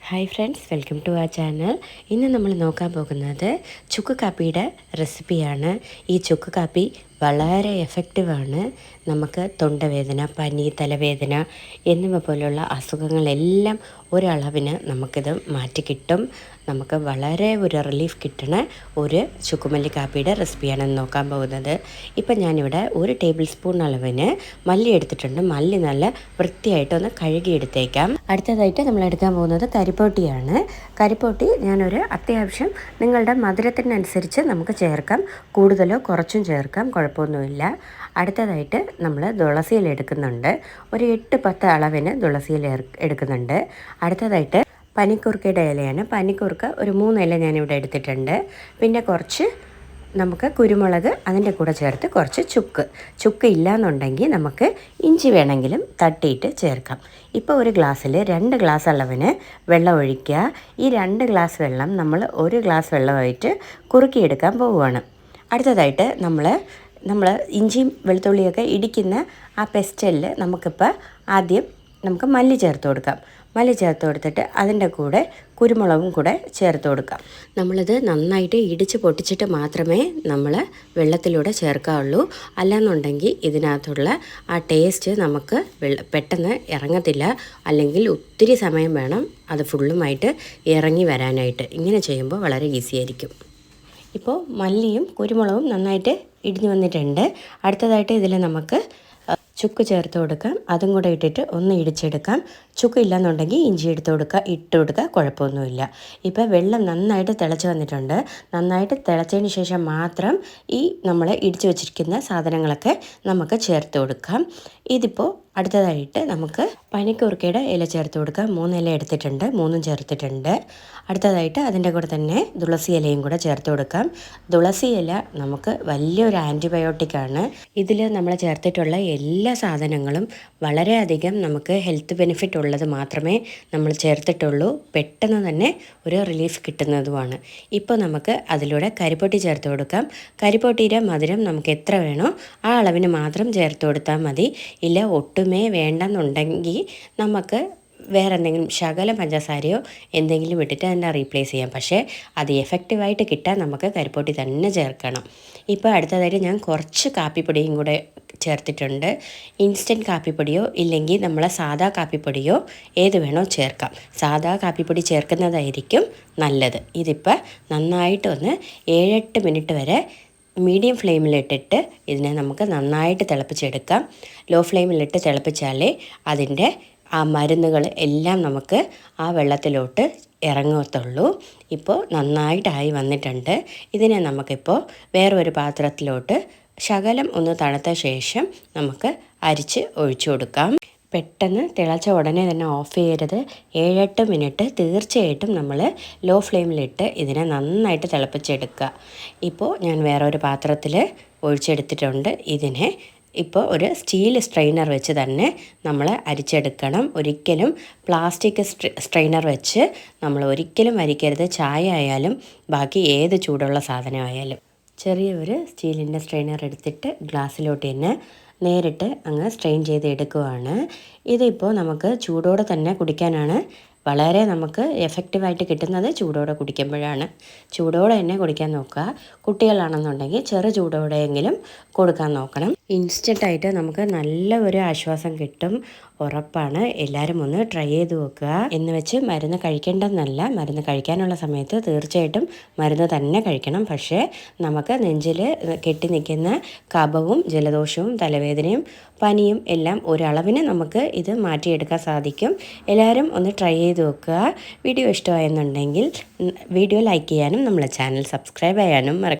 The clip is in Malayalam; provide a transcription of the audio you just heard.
ഹായ് ഫ്രണ്ട്സ്, വെൽക്കം ടു ആ ചാനൽ. ഇന്ന് നമ്മൾ നോക്കാൻ പോകുന്നത് ചുക്ക് കാപ്പിയുടെ റെസിപ്പിയാണ്. ഈ ചുക്ക് കാപ്പി വളരെ എഫക്റ്റീവാണ്. നമുക്ക് തൊണ്ടവേദന, പനി, തലവേദന എന്നിവ പോലുള്ള അസുഖങ്ങളെല്ലാം ഒരളവിന് നമുക്കിത് മാറ്റിക്കിട്ടും. നമുക്ക് വളരെ ഒരു റിലീഫ് കിട്ടണ ഒരു ചുക്കുമല്ലി കാപ്പിയുടെ റെസിപ്പിയാണ് നോക്കാൻ പോകുന്നത്. ഇപ്പം ഞാനിവിടെ 1 ടേബിൾ സ്പൂൺ അളവിന് മല്ലി എടുത്തിട്ടുണ്ട്. മല്ലി നല്ല വൃത്തിയായിട്ടൊന്ന് കഴുകിയെടുത്തേക്കാം. അടുത്തതായിട്ട് നമ്മൾ എടുക്കാൻ പോകുന്നത് കരിപ്പോട്ടിയാണ്. കരിപ്പോട്ടി ഞാനൊരു അത്യാവശ്യം നിങ്ങളുടെ മധുരത്തിനനുസരിച്ച് നമുക്ക് ചേർക്കാം. കൂടുതലോ കുറച്ചും ചേർക്കാം, കുഴപ്പമൊന്നുമില്ല. അടുത്തതായിട്ട് നമ്മൾ തുളസിയില എടുക്കുന്നുണ്ട്. ഒരു 8-10 അളവിന് തുളസിയില എടുക്കുന്നുണ്ട്. അടുത്തതായിട്ട് പനിക്കൂർക്കയുടെ ഇലയാണ്. പനിക്കൂർക്ക ഒരു 3 ഇല ഞാനിവിടെ എടുത്തിട്ടുണ്ട്. പിന്നെ കുറച്ച് നമുക്ക് കുരുമുളക് അതിൻ്റെ കൂടെ ചേർത്ത് കുറച്ച് ചുക്ക് ഇല്ലയെന്നുണ്ടെങ്കിൽ നമുക്ക് ഇഞ്ചി വേണമെങ്കിലും തട്ടിയിട്ട് ചേർക്കാം. ഇപ്പോൾ ഒരു ഗ്ലാസ്സിൽ 2 ഗ്ലാസ് അളവിന് വെള്ളം ഒഴിക്കുക. ഈ 2 ഗ്ലാസ് വെള്ളം നമ്മൾ 1 ഗ്ലാസ് വെള്ളമായിട്ട് കുറുക്കിയെടുക്കാൻ പോവുകയാണ്. അടുത്തതായിട്ട് നമ്മൾ ഇഞ്ചിയും വെളുത്തുള്ളിയൊക്കെ ഇടിക്കുന്ന ആ പെസ്റ്റലിൽ നമുക്കിപ്പോൾ ആദ്യം നമുക്ക് മല്ലി ചേർത്ത് കൊടുക്കാം. മല്ലി ചേർത്ത് കൊടുത്തിട്ട് അതിൻ്റെ കൂടെ കുരുമുളകും കൂടെ ചേർത്ത് കൊടുക്കാം. നമ്മളിത് നന്നായിട്ട് ഇടിച്ച് പൊട്ടിച്ചിട്ട് മാത്രമേ നമ്മൾ വെള്ളത്തിലൂടെ ചേർക്കാവുള്ളൂ. അല്ലാന്നുണ്ടെങ്കിൽ ഇതിനകത്തുള്ള ആ ടേസ്റ്റ് നമുക്ക് പെട്ടെന്ന് ഇറങ്ങത്തില്ല. അല്ലെങ്കിൽ ഒത്തിരി സമയം വേണം അത് ഫുള്ളുമായിട്ട് ഇറങ്ങി വരാനായിട്ട്. ഇങ്ങനെ ചെയ്യുമ്പോൾ വളരെ ഈസി ആയിരിക്കും. ഇപ്പോൾ മല്ലിയും കുരുമുളകും നന്നായിട്ട് ഇടിഞ്ഞ് വന്നിട്ടുണ്ട്. അടുത്തതായിട്ട് ഇതിൽ നമുക്ക് ചുക്ക് ചേർത്ത് കൊടുക്കാം. അതും കൂടെ ഇട്ടിട്ട് ഒന്ന് ഇടിച്ചെടുക്കാം. ചുക്ക് ഇല്ലയെന്നുണ്ടെങ്കിൽ ഇഞ്ചി ഇട്ട് കൊടുക്കുക, കുഴപ്പമൊന്നുമില്ല. ഇപ്പോൾ വെള്ളം നന്നായിട്ട് തിളച്ച് വന്നിട്ടുണ്ട്. നന്നായിട്ട് തിളച്ചതിന് ശേഷം മാത്രം ഈ നമ്മൾ ഇടിച്ചു വച്ചിരിക്കുന്ന സാധനങ്ങളൊക്കെ നമുക്ക് ചേർത്ത് കൊടുക്കാം. ഇതിപ്പോൾ അടുത്തതായിട്ട് നമുക്ക് പനിക്കൂർക്കയുടെ ഇല ചേർത്ത് കൊടുക്കാം. 3 ഇല എടുത്തിട്ടുണ്ട്, 3 ചേർത്തിട്ടുണ്ട്. അടുത്തതായിട്ട് അതിൻ്റെ കൂടെ തന്നെ തുളസി ഇലയും കൂടെ ചേർത്ത് കൊടുക്കാം. തുളസി ഇല നമുക്ക് വലിയൊരു ആൻറ്റിബയോട്ടിക്കാണ്. ഇതിൽ നമ്മൾ ചേർത്തിട്ടുള്ള എല്ലാ സാധനങ്ങളും വളരെയധികം നമുക്ക് ഹെൽത്ത് ബെനിഫിറ്റ് ഉള്ളത് മാത്രമേ നമ്മൾ ചേർത്തിട്ടുള്ളൂ. പെട്ടെന്ന് തന്നെ ഒരു റിലീഫ് കിട്ടുന്നതുമാണ്. ഇപ്പോൾ നമുക്ക് അതിലൂടെ കരിപ്പൊട്ടി ചേർത്ത് കൊടുക്കാം. കരിപ്പൊട്ടിയുടെ മധുരം നമുക്ക് എത്ര വേണോ ആ അളവിന് മാത്രം ചേർത്ത് കൊടുത്താൽ മതി. ഇല്ല ഒട്ടുമേ വേണ്ടെന്നുണ്ടെങ്കിൽ നമുക്ക് വേറെ എന്തെങ്കിലും ശകലം പഞ്ചസാരയോ എന്തെങ്കിലും ഇട്ടിട്ട് അതിനെ റീപ്ലേസ് ചെയ്യാം. പക്ഷേ അത് എഫക്റ്റീവായിട്ട് കിട്ടാൻ നമുക്ക് കരിപ്പൊട്ടി തന്നെ ചേർക്കണം. ഇപ്പോൾ അടുത്തതായിട്ട് ഞാൻ കുറച്ച് കാപ്പിപ്പൊടിയും കൂടെ ചേർത്തിട്ടുണ്ട്. ഇൻസ്റ്റൻറ്റ് കാപ്പിപ്പൊടിയോ ഇല്ലെങ്കിൽ നമ്മളെ സാദാ കാപ്പിപ്പൊടിയോ ഏത് വേണോ ചേർക്കാം. സാദാ കാപ്പിപ്പൊടി ചേർക്കുന്നതായിരിക്കും നല്ലത്. ഇതിപ്പോൾ നന്നായിട്ടൊന്ന് 7-8 മിനിറ്റ് വരെ മീഡിയം ഫ്ലെയിമിലിട്ടിട്ട് ഇതിനെ നമുക്ക് നന്നായിട്ട് തിളപ്പിച്ചെടുക്കാം. ലോ ഫ്ലെയിമിലിട്ട് തിളപ്പിച്ചാലേ അതിൻ്റെ ആ മരുന്നുകൾ എല്ലാം നമുക്ക് ആ വെള്ളത്തിലോട്ട് ഇറങ്ങത്തുള്ളൂ. ഇപ്പോൾ നന്നായിട്ടായി വന്നിട്ടുണ്ട്. ഇതിനെ നമുക്കിപ്പോൾ വേറൊരു പാത്രത്തിലോട്ട് ശകലം ഒന്ന് തണുത്ത ശേഷം നമുക്ക് അരിച്ച് ഒഴിച്ചു കൊടുക്കാം. പെട്ടെന്ന് തിളച്ച ഉടനെ തന്നെ ഓഫ് ചെയ്യരുത്. 7-8 മിനിറ്റ് തീർച്ചയായിട്ടും നമ്മൾ ലോ ഫ്ലെയിമിലിട്ട് ഇതിനെ നന്നായിട്ട് തിളപ്പിച്ചെടുക്കുക. ഇപ്പോൾ ഞാൻ വേറൊരു പാത്രത്തിൽ ഒഴിച്ചെടുത്തിട്ടുണ്ട്. ഇതിനെ ഇപ്പോൾ ഒരു സ്റ്റീൽ സ്ട്രെയിനർ വെച്ച് തന്നെ നമ്മൾ അരിച്ചെടുക്കണം. ഒരിക്കലും പ്ലാസ്റ്റിക് സ്ട്രെയിനർ വെച്ച് നമ്മൾ ഒരിക്കലും അരിക്കരുത്. ചായ ആയാലും ബാക്കി ഏത് ചൂടുള്ള സാധനമായാലും. ചെറിയൊരു സ്റ്റീലിൻ്റെ സ്ട്രെയിനർ എടുത്തിട്ട് ഗ്ലാസ്സിലോട്ട് തന്നെ നേരിട്ട് അങ്ങ് സ്ട്രെയിൻ ചെയ്ത് എടുക്കുകയാണ്. ഇതിപ്പോൾ നമുക്ക് ചൂടോടെ തന്നെ കുടിക്കാനാണ് വളരെ നമുക്ക് എഫക്റ്റീവായിട്ട് കിട്ടുന്നത്. ചൂടോടെ കുടിക്കുമ്പോഴാണ്. ചൂടോടെ തന്നെ കുടിക്കാൻ നോക്കുക. കുട്ടികളാണെന്നുണ്ടെങ്കിൽ ചെറു ചൂടോടെയെങ്കിലും കൊടുക്കാൻ നോക്കണം. ഇൻസ്റ്റൻ്റായിട്ട് നമുക്ക് നല്ല ഒരു ആശ്വാസം കിട്ടും, ഉറപ്പാണ്. എല്ലാവരും ഒന്ന് ട്രൈ ചെയ്ത് നോക്കുക. എന്ന് വെച്ച് മരുന്ന് കഴിക്കേണ്ടെന്നല്ല. മരുന്ന് കഴിക്കാനുള്ള സമയത്ത് തീർച്ചയായിട്ടും മരുന്ന് തന്നെ കഴിക്കണം. പക്ഷേ നമുക്ക് നെഞ്ചിൽ കെട്ടി നിൽക്കുന്ന കഫവും ജലദോഷവും തലവേദനയും പനിയും എല്ലാം ഒരളവിന് നമുക്ക് ഇത് മാറ്റിയെടുക്കാൻ സാധിക്കും. എല്ലാവരും ഒന്ന് ട്രൈ ചെയ്ത് നോക്കുക. വീഡിയോ ഇഷ്ടമായെന്നുണ്ടെങ്കിൽ വീഡിയോ ലൈക്ക് ചെയ്യാനും നമ്മളെ ചാനൽ സബ്സ്ക്രൈബ് ചെയ്യാനും